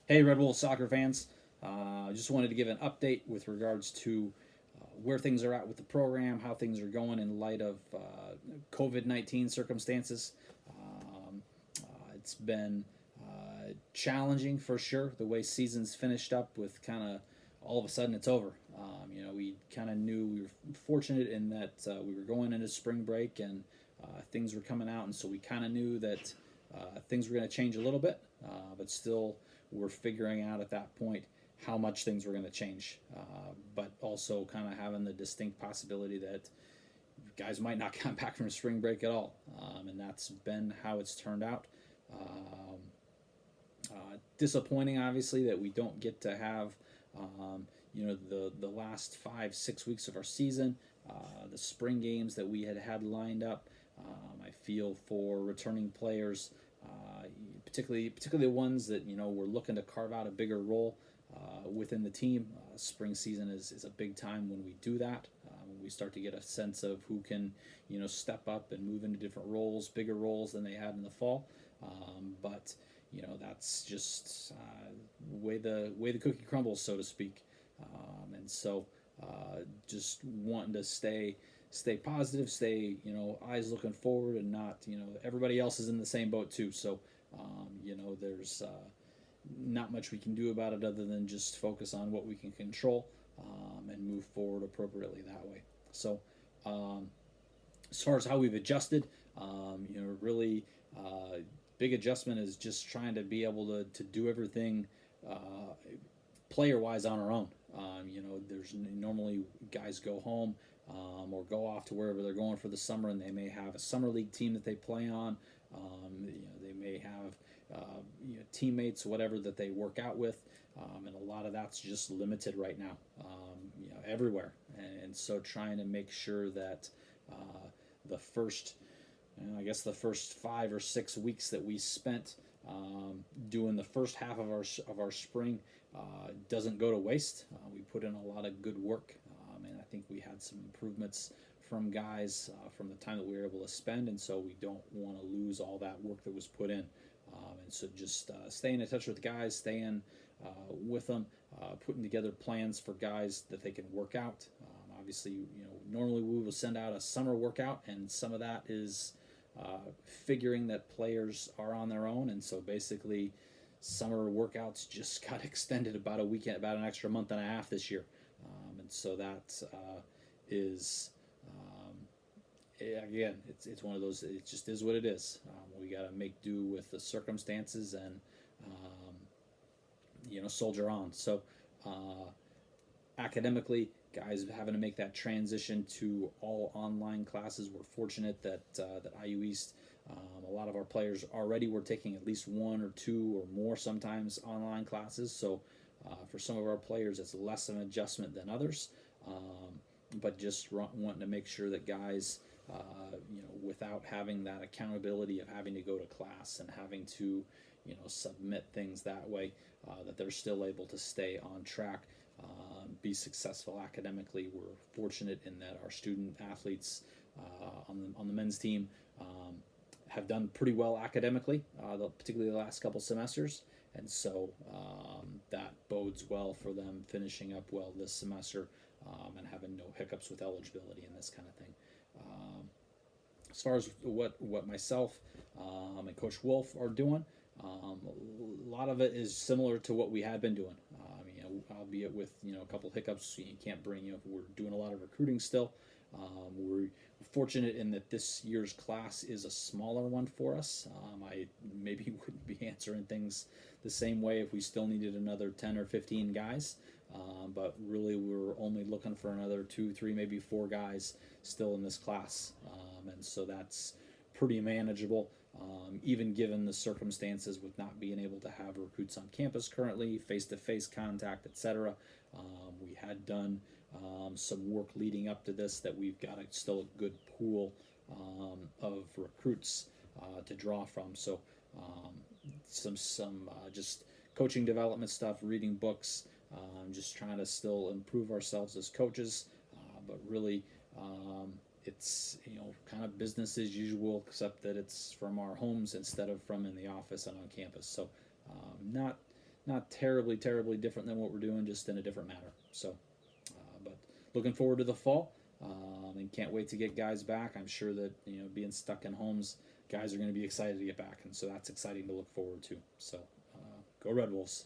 Hey, Red Wolf soccer fans. Just wanted to give an update with regards to where things are at with the program, how things are going in light of COVID 19 circumstances. It's been challenging for sure, the way season's finished up with kind of all of a sudden it's over. We kind of knew we were fortunate in that we were going into spring break and things were coming out, and so we kind of knew that things were going to change a little bit, but still we're figuring out at that point how much things were going to change, but also kind of having the distinct possibility that guys might not come back from spring break at all, and that's been how it's turned out. Disappointing, obviously, that we don't get to have the last 5 6 weeks of our season, the spring games that we had lined up. I feel for returning players, particularly the ones that we're looking to carve out a bigger role within the team. Spring season is a big time when we do that. When we start to get a sense of who can step up and move into different roles, bigger roles than they had in the fall. But that's just way the cookie crumbles, so to speak. And so just wanting to stay positive, stay eyes looking forward, and not everybody else is in the same boat too. So there's not much we can do about it other than just focus on what we can control, and move forward appropriately that way. So as far as how we've adjusted, really big adjustment is just trying to be able to do everything player wise on our own. There's normally guys go home, or go off to wherever they're going for the summer, and they may have a summer league team that they play on. They may have teammates, whatever that they work out with, and a lot of that's just limited right now, everywhere. And so trying to make sure that the first, the first 5 or 6 weeks that we spent doing the first half of our spring doesn't go to waste. We put in a lot of good work, and I think we had some improvements from guys from the time that we were able to spend, and so we don't want to lose all that work that was put in. And so just staying in touch with guys, staying with them, putting together plans for guys that they can work out. Obviously, normally we will send out a summer workout, and some of that is figuring that players are on their own, and so basically summer workouts just got extended about a weekend, about an extra month and a half this year, and so that is again, it's one of those. It just is what it is. We got to make do with the circumstances and soldier on. So academically, guys having to make that transition to all online classes. We're fortunate that IU East, a lot of our players already were taking at least one or two or more sometimes online classes. So for some of our players, it's less of an adjustment than others. But just wanting to make sure that guys, without having that accountability of having to go to class and having to, submit things that way, that they're still able to stay on track, be successful academically. We're fortunate in that our student athletes on the men's team have done pretty well academically, particularly the last couple semesters, and so that bodes well for them finishing up well this semester, and having no hiccups with eligibility and this kind of thing. As far as what myself and Coach Wolf are doing, a lot of it is similar to what we had been doing. Albeit with a couple hiccups, you can't bring. We're doing a lot of recruiting still. We're fortunate in that this year's class is a smaller one for us. I maybe wouldn't be answering things the same way if we still needed another 10 or 15 guys. But really, we're only looking for another 2, 3, maybe 4 guys still in this class, and so that's pretty manageable. Even given the circumstances with not being able to have recruits on campus currently, face-to-face contact, etc. We had done some work leading up to this that we've got still a good pool of recruits to draw from. So some just coaching development stuff, reading books, just trying to still improve ourselves as coaches, but really it's kind of business as usual, except that it's from our homes instead of from in the office and on campus. So not not terribly different than what we're doing, just in a different manner. So, but looking forward to the fall, and can't wait to get guys back. I'm sure that being stuck in homes, guys are going to be excited to get back, and so that's exciting to look forward to. So, go Red Wolves.